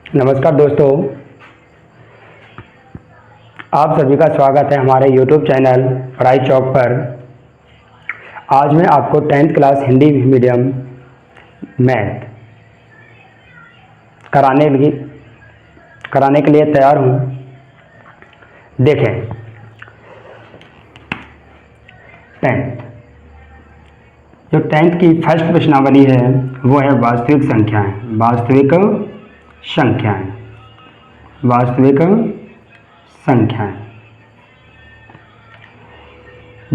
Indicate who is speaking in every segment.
Speaker 1: नमस्कार दोस्तों, आप सभी का स्वागत है हमारे YouTube चैनल पढ़ाई चौक पर। आज मैं आपको 10th class Hindi medium math कराने के लिए तैयार हूँ। देखें, 10th की फर्स्ट प्रश्नावली है वो है वास्तविक संख्याएं।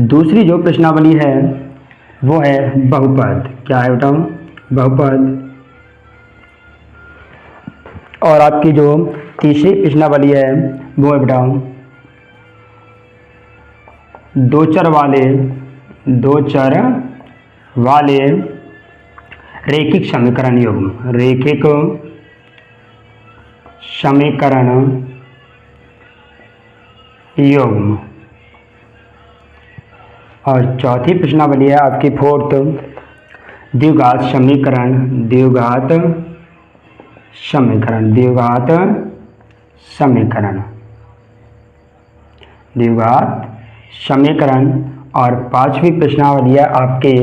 Speaker 1: दूसरी जो प्रश्नावली है वो है बहुपद। क्या है बताऊं? बहुपद। और आपकी जो तीसरी प्रश्नावली है वो है बताऊं दो चर वाले रैखिक समीकरण युग्म। और चौथी प्रश्नावली है आपकी फोर्थ द्विघात समीकरण। और पांचवी प्रश्नावली है आपके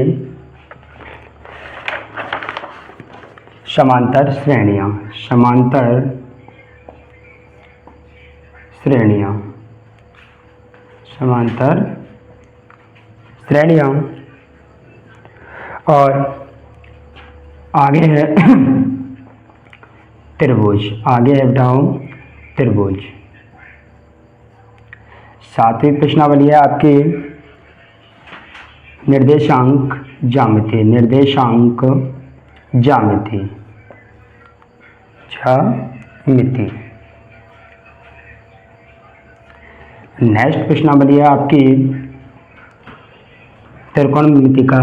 Speaker 1: समांतर श्रेणियां। और आगे है त्रिभुज। सातवीं प्रश्नावली है आपकी निर्देशांक ज्यामिति। नेक्स्ट प्रश्नावली है आपकी त्रिकोणमिति का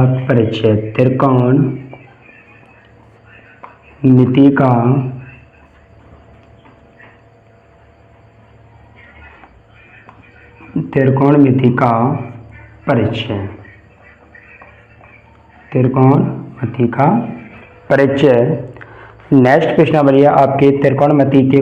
Speaker 1: परिचय। नेक्स्ट प्रश्नावली है आपके त्रिकोणमिति के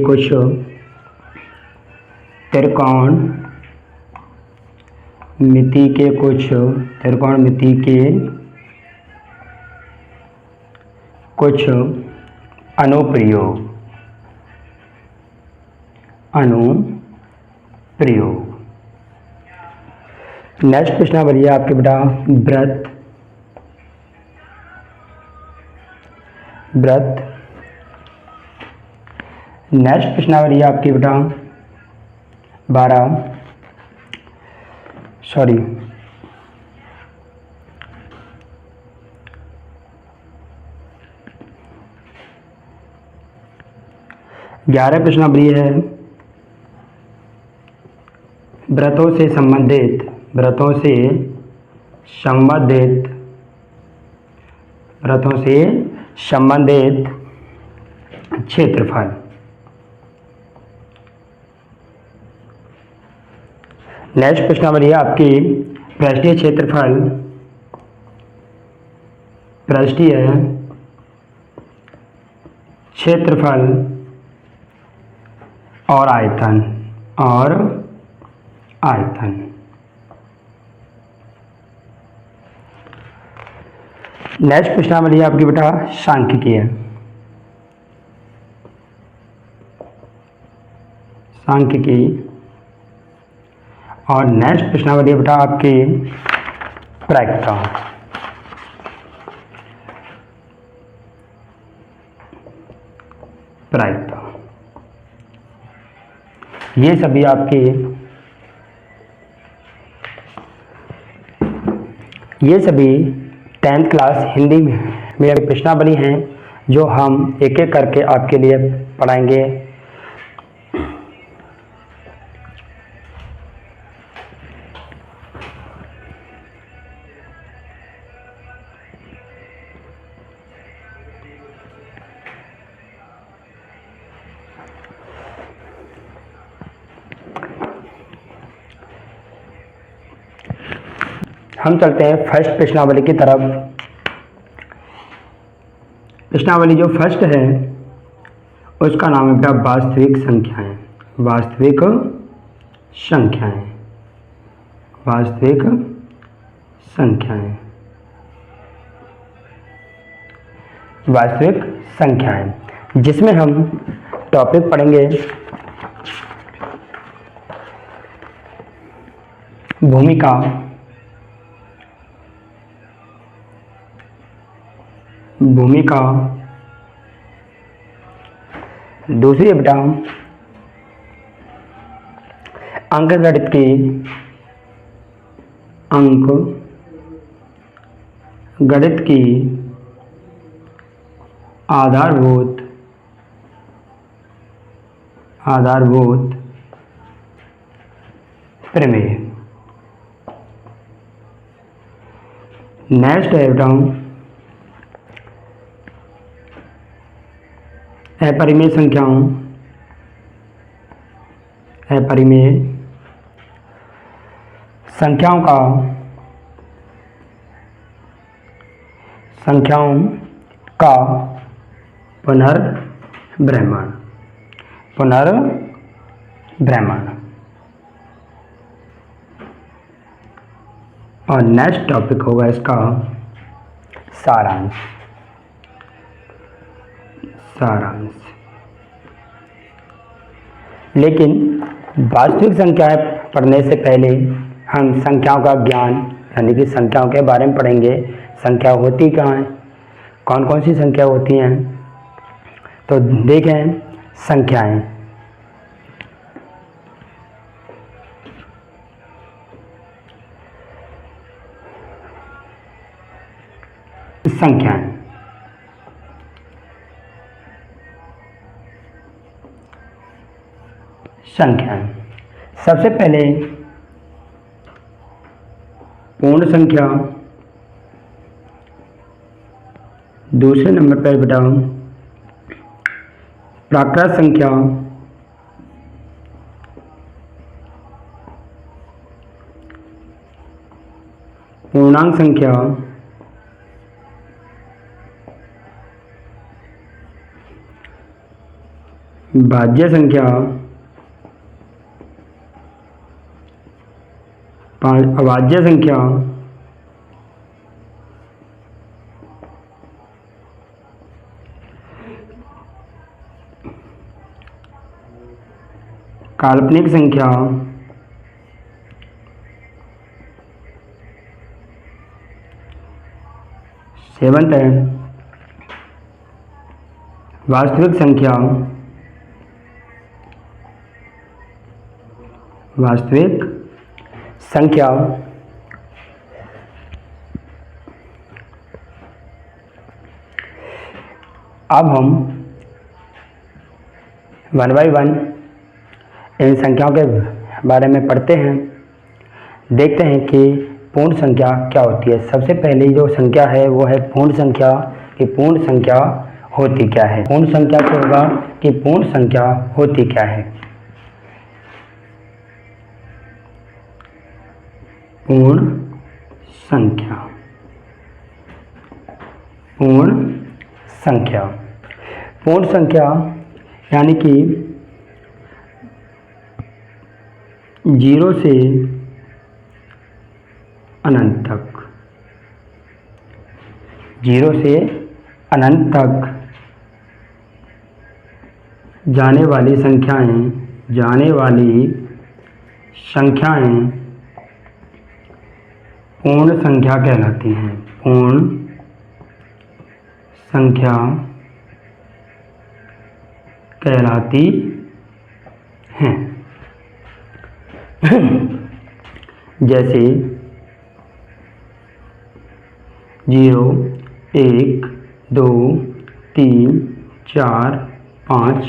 Speaker 1: कुछ अनुप्रयोग। नेक्स्ट प्रश्नावली है आपके बेटा व्रत। नेक्स्ट प्रश्नावली है आपकी बेटा 11 प्रश्नावली है व्रतों से संबंधित क्षेत्रफल। नेक्स्ट प्रश्नावली है आपकी पृष्ठीय क्षेत्रफल और आयतन। नेक्स्ट प्रश्नावली है आपकी बेटा सांख्यिकीय। और नेक्स्ट प्रश्नावली है बेटा आपकी प्रायिकता। ये सभी आपके 10th क्लास हिंदी में प्रश्नावली हैं जो हम एक एक करके आपके लिए पढ़ाएंगे। हम चलते हैं फर्स्ट प्रश्नावली की तरफ। प्रश्नावली जो फर्स्ट है उसका नाम है बेटा वास्तविक संख्याएं। वास्तविक संख्याएं, वास्तविक संख्याएं, वास्तविक संख्याएं, जिसमें हम टॉपिक पढ़ेंगे भूमिका, भूमिका, दूसरी है बेटा अंकगणित की, अंक गणित की आधारभूत, आधारभूत प्रमेय। नेक्स्ट है बेटा अपरिमेय संख्याओं, अपरिमेय संख्याओं का, संख्याओं का पुनर्भ्रमण, पुनर्भ्रमण। और नेक्स्ट टॉपिक होगा इसका सारांश, सारांश। लेकिन वास्तविक संख्याएं पढ़ने से पहले हम संख्याओं का ज्ञान यानी कि संख्याओं के बारे में पढ़ेंगे। संख्या होती कहाँ है, कौन कौन सी संख्या होती हैं। तो देखें संख्याएं, संख्याएं, संख्याएं। सबसे पहले पूर्ण संख्या, दूसरे नंबर पर बेटा प्राकृत संख्या, पूर्णांक संख्या, भाज्य संख्या, अभाज्य संख्या, काल्पनिक संख्या, सेवंथ है वास्तविक संख्या, वास्तविक संख्या। अब हम 1 बाय 1 इन संख्याओं के बारे में पढ़ते हैं। देखते हैं कि पूर्ण संख्या क्या होती है। सबसे पहली जो संख्या है वो है पूर्ण संख्या, कि पूर्ण संख्या होती क्या है। पूर्ण संख्या से होगा कि पूर्ण संख्या होती क्या है। पूर्ण संख्या, पूर्ण संख्या, पूर्ण संख्या यानी कि 0 से अनंत तक, 0 से अनंत तक जाने वाली संख्याएं, जाने वाली संख्याएं पूर्ण संख्या कहलाती हैं। पूर्ण संख्या कहलाती हैं। जैसे 0, 1, 2, 3, 4, 5 ...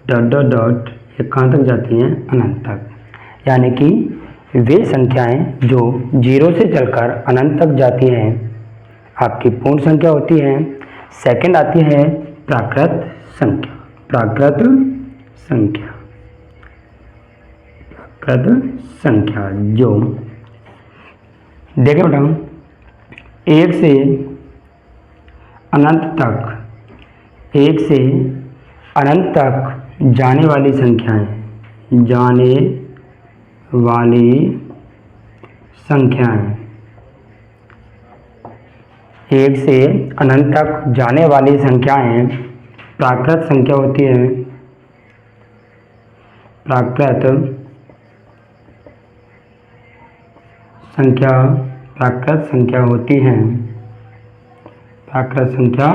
Speaker 1: ये कहाँ तक जाती हैं? अनंत तक। यानी कि वे संख्याएं जो 0 से चलकर अनंत तक जाती हैं आपकी पूर्ण संख्या होती हैं। सेकंड आती है प्राकृत संख्या, प्राकृत संख्या, प्राकृत संख्या जो देखें बेटा 1 से अनंत तक, 1 से अनंत तक जाने वाली संख्याएं, जाने वाली संख्याएं, 1 से अनंत तक जाने वाली संख्याएं प्राकृत संख्या होती है। प्राकृत संख्या होती हैं। प्राकृत संख्या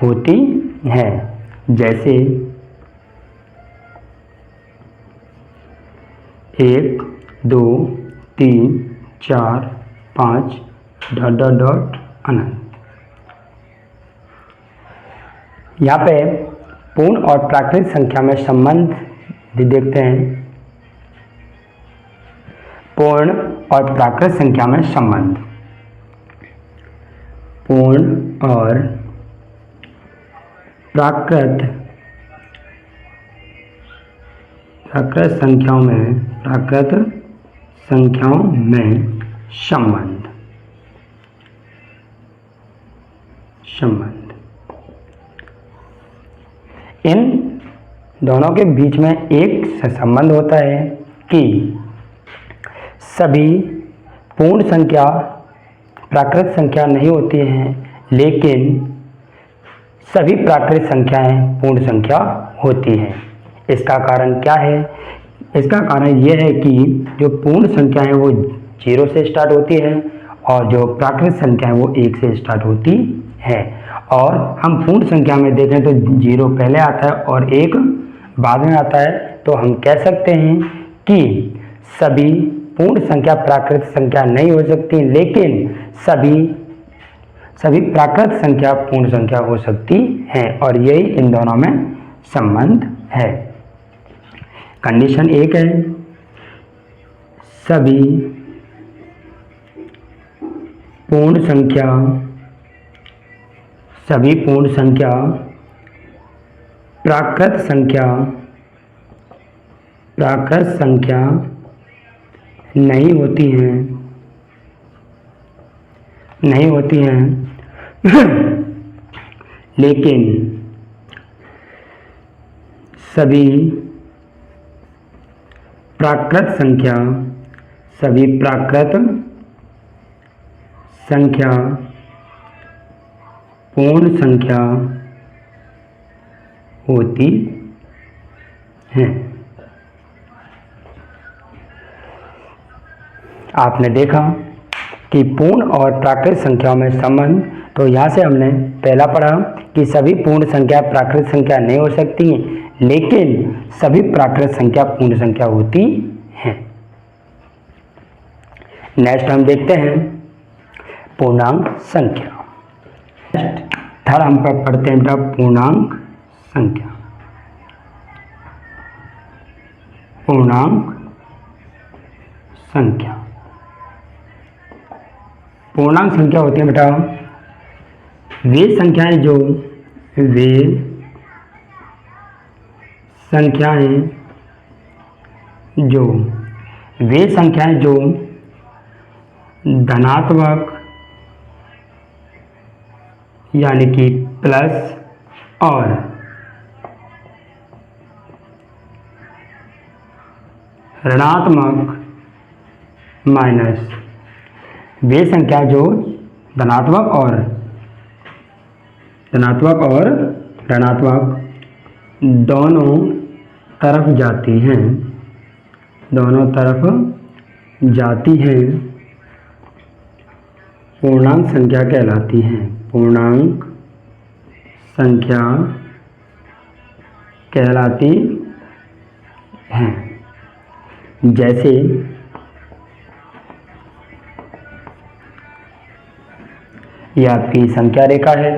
Speaker 1: होती है। जैसे 1 2 3 4 5 ... अनंत। यहाँ पे पूर्ण और प्राकृत संख्या में संबंध भी देखते हैं। पूर्ण और प्राकृत संख्या में संबंध। पूर्ण और प्राकृत संख्याओं में संबंध। इन दोनों के बीच में एक संबंध होता है कि सभी पूर्ण संख्या प्राकृत संख्या नहीं होती हैं, लेकिन सभी प्राकृत संख्याएं पूर्ण संख्या होती हैं। इसका कारण क्या है? इसका कारण यह है कि जो पूर्ण संख्या है वो 0 से स्टार्ट होती है और जो प्राकृत संख्या है वो 1 से स्टार्ट होती है। और हम पूर्ण संख्या में देखें तो 0 पहले आता है और 1 बाद में आता है, तो हम कह सकते हैं कि सभी पूर्ण संख्या प्राकृत संख्या नहीं हो सकती, लेकिन सभी प्राकृत संख्या पूर्ण संख्या हो सकती है, और यही इन दोनों में संबंध है। कंडीशन 1 है, सभी पूर्ण संख्या प्राकृत संख्या नहीं होती हैं, लेकिन सभी प्राकृत संख्या पूर्ण संख्या होती हैं। आपने देखा कि पूर्ण और प्राकृत संख्याओं में संबंध। तो यहाँ से हमने पहला पढ़ा कि सभी पूर्ण संख्या प्राकृत संख्या नहीं हो सकती, लेकिन सभी प्राकृत संख्या पूर्ण संख्या होती हैं। नेक्स्ट हम देखते हैं पूर्णांक संख्या। थर्ड हम पढ़ते हैं बेटा पूर्णांक संख्या। पूर्णांक संख्या होती है बेटा वे संख्याएं जो धनात्मक यानी कि प्लस और ऋणात्मक माइनस, वे संख्या जो धनात्मक और ऋणात्मक दोनों तरफ जाती हैं, पूर्णांक संख्या कहलाती हैं। पूर्णांक संख्या कहलाती हैं। जैसे ये आपकी संख्या रेखा है।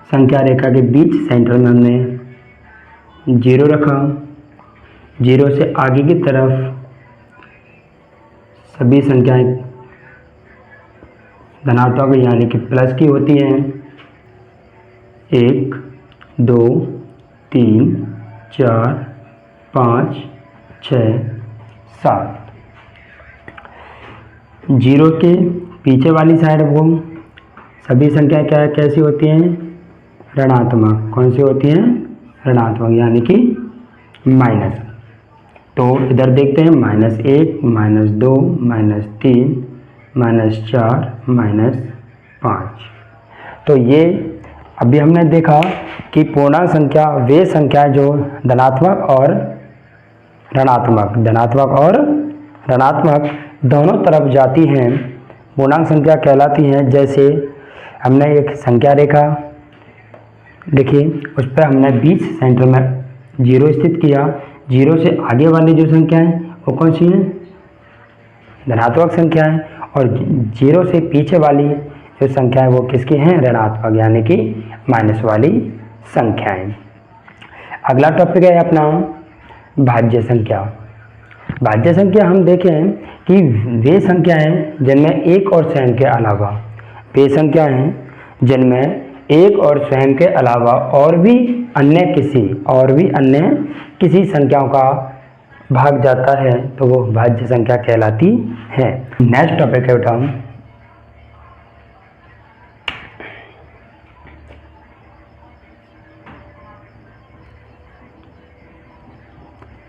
Speaker 1: संख्या रेखा के बीच सेंटर में हमने 0 रखा। 0 से आगे की तरफ सभी संख्याएं धनात्मक यानी कि प्लस की होती हैं। 1 2 3 4 5 6 7। 0 के पीछे वाली साइड वो सभी संख्याएं कैसी होती हैं? ऋणात्मक, कौन सी होती हैं? ऋणात्मक, यानी कि माइनस। तो इधर देखते हैं -1, -2, -3, -4, -5। तो ये अभी हमने देखा कि पूर्णांक संख्या वे संख्या जो धनात्मक और ऋणात्मक दोनों तरफ जाती हैं पूर्णांक संख्या कहलाती हैं। जैसे हमने एक संख्या रेखा देखिए, उस पर हमने 20 सेंटर में 0 स्थित किया। 0 से आगे वाली जो संख्या है वो कौन सी है? धनात्मक संख्या है। और 0 से पीछे वाली जो संख्या है वो किसकी हैं? ऋणात्मक, यानी कि माइनस वाली संख्याएं। अगला टॉपिक है अपना भाज्य संख्या। भाज्य संख्या हम देखें कि वे संख्याएं जिनमें एक और स्वयं के अलावा, वे संख्याएं जिनमें एक और स्वयं के अलावा और भी अन्य किसी संख्याओं का भाग जाता है तो वो भाज्य संख्या कहलाती है। नेक्स्ट टॉपिक है बेटा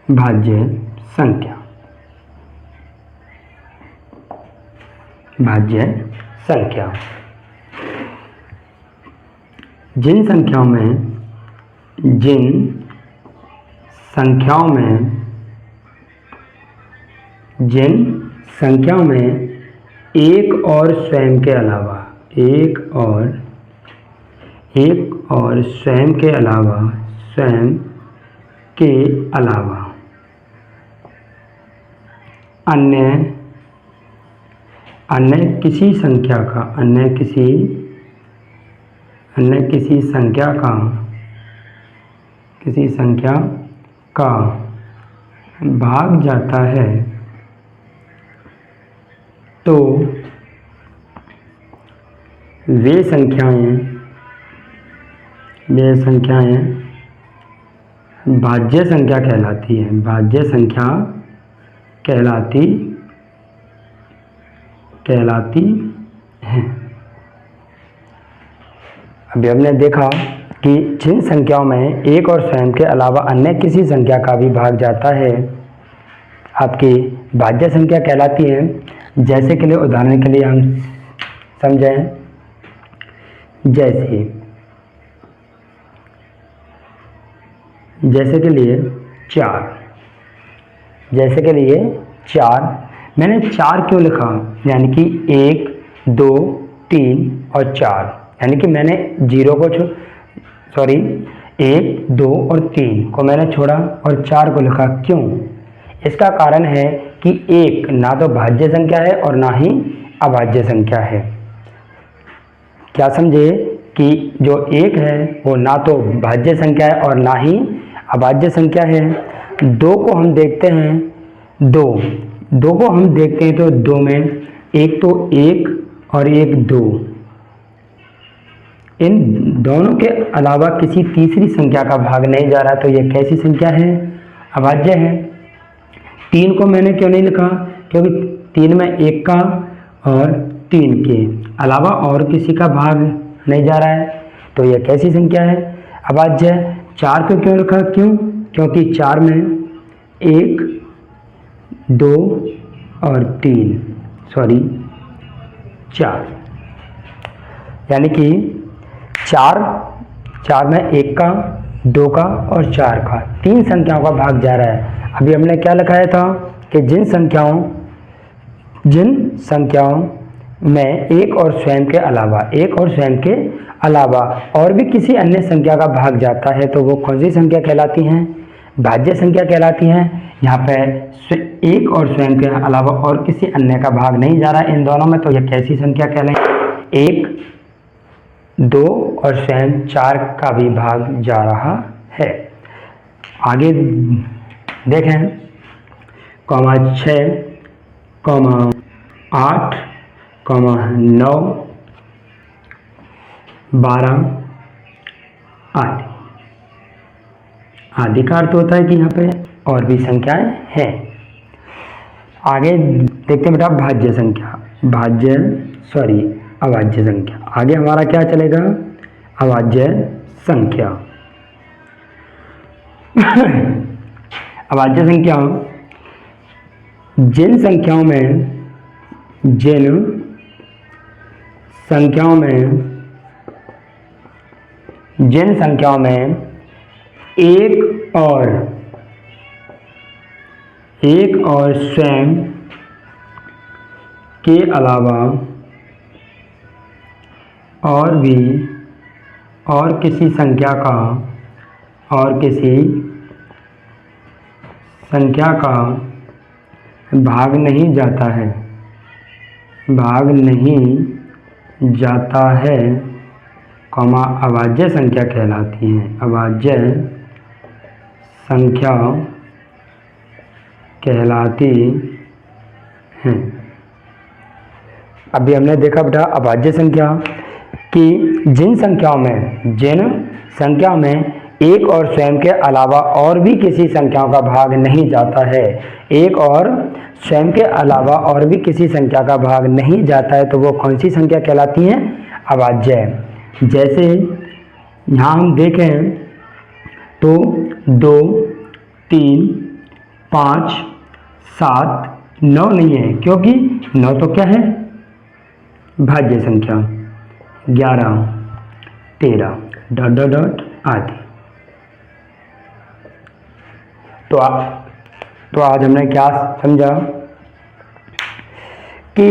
Speaker 1: भाज्य संख्या। भाज्य संख्या जिन संख्याओं में एक और स्वयं के अलावा अन्य किसी संख्या का भाग जाता है तो वे संख्याएं भाज्य संख्या कहलाती है। भाज्य संख्या कहलाती हैं। अभी हमने देखा कि जिन संख्याओं में एक और स्वयं के अलावा अन्य किसी संख्या का भी भाग जाता है आपकी भाज्य संख्या कहलाती है। जैसे के लिए उदाहरण के लिए हम समझें, जैसे के लिए 4। मैंने 4 क्यों लिखा? यानी कि 1, 2, 3 और 4, यानी कि मैंने 1, 2 और 3 को मैंने छोड़ा और 4 को लिखा। क्यों? इसका कारण है कि 1 ना तो भाज्य संख्या है और ना ही अभाज्य संख्या है। क्या समझे कि जो 1 है वो ना तो भाज्य संख्या है और ना ही अभाज्य संख्या है। 2 को हम देखते हैं, 2 को हम देखते हैं तो 2 में एक तो 1 और एक 2, इन दोनों के अलावा किसी तीसरी संख्या का भाग नहीं जा रहा, तो यह कैसी संख्या है? अभाज्य है। 3 को मैंने क्यों नहीं लिखा? क्योंकि 3 में 1 का और 3 के अलावा और किसी का भाग नहीं जा रहा है, तो यह कैसी संख्या है? अभाज्य। 4 को क्यों लिखा? क्योंकि 4 में 1, 2 और 4, यानी कि 4 में 1 का, 2 का और 4 का, 3 संख्याओं का भाग जा रहा है। अभी हमने क्या लिखाया था कि जिन संख्याओं में एक और स्वयं के अलावा और भी किसी अन्य संख्या का भाग जाता है तो वो कौन सी संख्या कहलाती हैं? भाज्य संख्या कहलाती हैं। यहाँ पे एक और स्वयं के अलावा और किसी अन्य का भाग नहीं जा रहा है इन दोनों में, तो यह कैसी संख्या कहलाएगी? 1, 2 और स्वयं 4 का भी भाग जा रहा है। आगे देखें, 6, 8, 9, 12 आदि का अर्थ होता है कि यहाँ पे और भी संख्याएं हैं। आगे देखते हैं बेटा अभाज्य संख्या। आगे हमारा क्या चलेगा? अभाज्य संख्या। अभाज्य संख्या जिन संख्याओं में एक और स्वयं के अलावा और किसी संख्या का भाग नहीं जाता है, कॉमा अभाज्य संख्या कहलाती है। अभाज्य संख्या कहलाती हैं। अभी हमने देखा बेटा अभाज्य संख्या कि जिन संख्याओं में एक और स्वयं के अलावा और भी किसी संख्याओं का भाग नहीं जाता है, एक और स्वयं के अलावा और भी किसी संख्या का भाग नहीं जाता है, तो वो कौन सी संख्या कहलाती हैं? अभाज्य। जैसे यहाँ हम देखें तो 2, 3, 5, 7, 9 नहीं है, क्योंकि 9 तो क्या है? भाज्य संख्या। 11, 13 ... आदि। तो आज हमने क्या समझा कि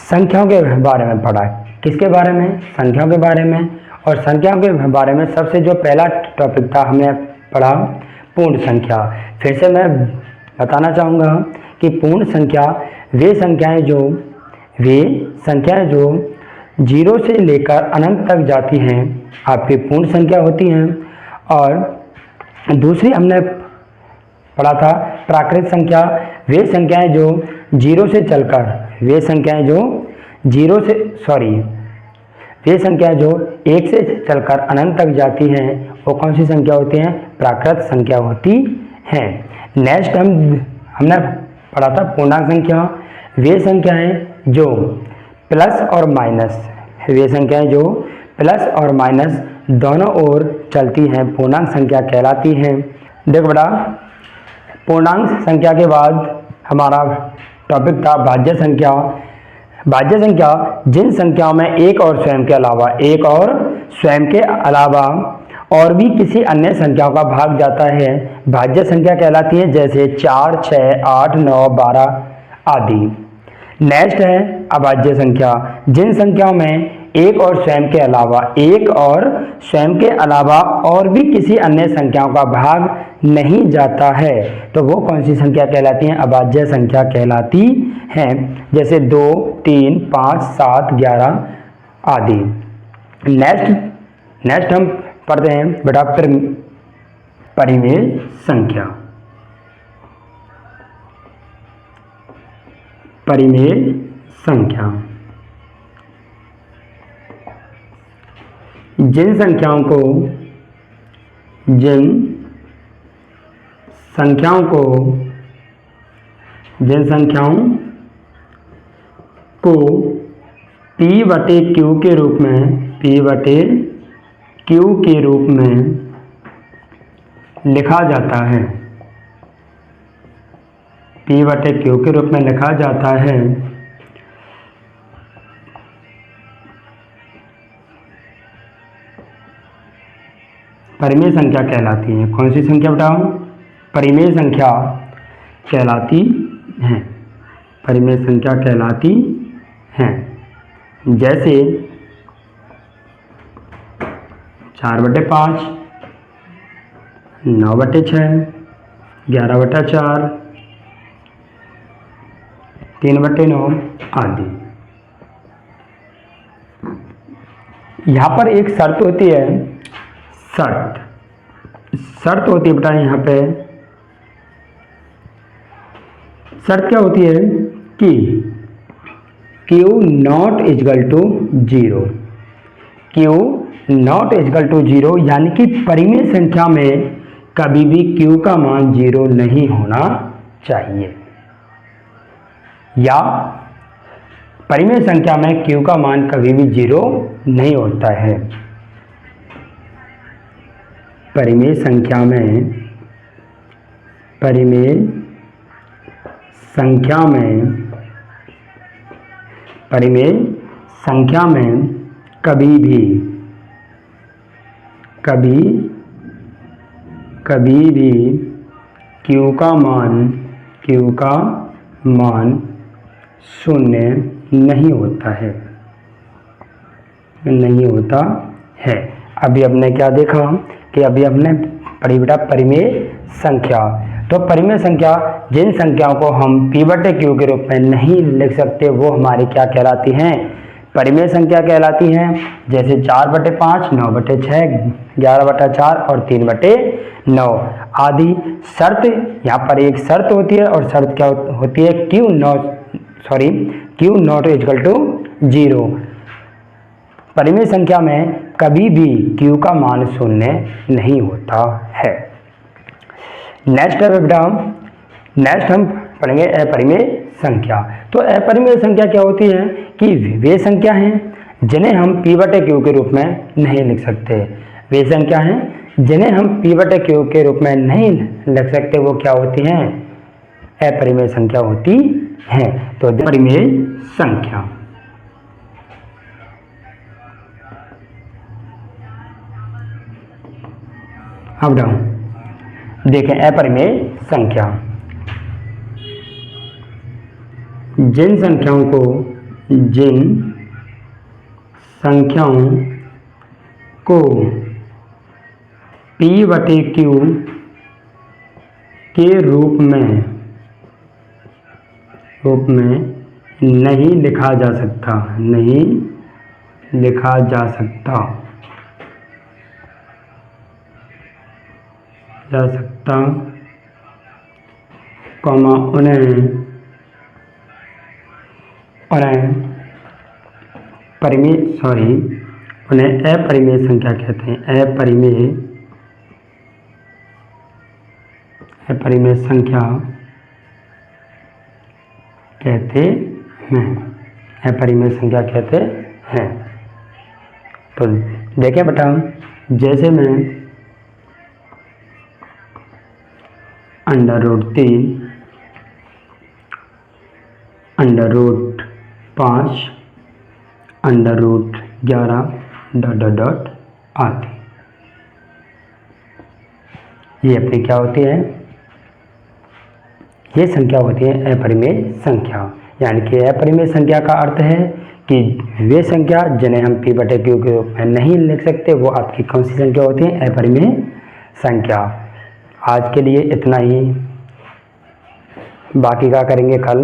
Speaker 1: संख्याओं के बारे में पढ़ा। किसके बारे में? संख्याओं के बारे में। और संख्याओं के बारे में सबसे जो पहला टॉपिक था हमने पढ़ा पूर्ण संख्या। फिर से मैं बताना चाहूँगा कि पूर्ण संख्या वे संख्याएं जो 0 से लेकर अनंत तक जाती हैं, आपकी पूर्ण संख्या होती हैं। और दूसरी हमने पढ़ा था प्राकृत संख्या, वे संख्याएं जो 0 से चलकर वे संख्याएं जो 1 से चलकर अनंत तक जाती हैं, वो कौन सी संख्या होती हैं? प्राकृत संख्या होती हैं। नेक्स्ट हमने पढ़ा था पूर्णांक संख्या, वे संख्याएं जो प्लस और माइनस दोनों ओर चलती हैं, पूर्णांक संख्या कहलाती हैं। देखो बेटा, पूर्णांक संख्या के बाद हमारा टॉपिक था भाज्य संख्या। भाज्य संख्या जिन संख्याओं में एक और स्वयं के अलावा और भी किसी अन्य संख्याओं का भाग जाता है, भाज्य संख्या कहलाती है। जैसे 4, 6, 8, 9, 12 आदि। नेक्स्ट है अभाज्य संख्या, जिन संख्याओं में एक और स्वयं के अलावा और भी किसी अन्य संख्याओं का भाग नहीं जाता है, तो वो कौन सी संख्या कहलाती हैं? अभाज्य संख्या कहलाती हैं। जैसे 2, 3, 5, 7, 11 आदि। नेक्स्ट हम पढ़ते हैं बेटा परिमेय संख्या। परिमेय संख्या जिन संख्याओं को P/Q के रूप में लिखा जाता है, P/Q के रूप में लिखा जाता है, परिमेय संख्या कहलाती है। कौन सी संख्या बताओ? परिमेय संख्या कहलाती हैं। परिमेय संख्या कहलाती हैं। जैसे 4/5, 9/6, 11/4, 3/9 आदि। यहाँ पर एक शर्त होती है, शर्त होती है बेटा। यहाँ पे शर्त क्या होती है कि Q not equal to 0, Q not equal to 0, यानी कि परिमेय संख्या में कभी भी Q का मान 0 नहीं होना चाहिए, या परिमेय संख्या में Q का मान कभी भी 0 नहीं होता है। परिमेय संख्या में कभी भी q का मान शून्य नहीं होता है। अभी हमने क्या देखा कि अभी हमने पढ़ी बेटा परिमेय संख्या। तो परिमेय संख्या जिन संख्याओं को हम p/q के रूप में नहीं लिख सकते वो हमारी क्या कहलाती हैं? परिमेय संख्या कहलाती हैं। जैसे 4/5, 9/6, 11/4 और 3/9 आदि। शर्त यहाँ पर एक शर्त होती है और शर्त क्या होती है? q not equal to 0। परिमेय संख्या में कभी भी q का मान शून्य नहीं होता है। नेक्स्ट हम पढ़ेंगे अपरिमेय संख्या। तो अपरिमेय संख्या क्या होती है कि वे संख्या हैं जिन्हें हम p/q के रूप में नहीं लिख सकते। वे संख्या हैं जिन्हें हम p/q के रूप में नहीं लिख सकते वो क्या होती हैं? अपरिमेय संख्या होती हैं। तो अपरिमेय संख्या अब देखें अपरिमेय संख्या जिन संख्याओं को p/q के रूप में नहीं लिखा जा सकता उन्हें अपरिमेय संख्या कहते हैं। अपरिमेय संख्या कहते हैं। तो देखें बेटा, जैसे मैं √3, √5, √11 आदि ये अपनी क्या होती है? ये संख्या होती है अपरिमेय संख्या। यानी कि अपरिमेय संख्या का अर्थ है कि वे संख्या जिन्हें हम p/q के रूप में नहीं लिख सकते वो आपकी कौन सी संख्या होती है? अपरिमेय संख्या। आज के लिए इतना ही, बाकी का करेंगे कल।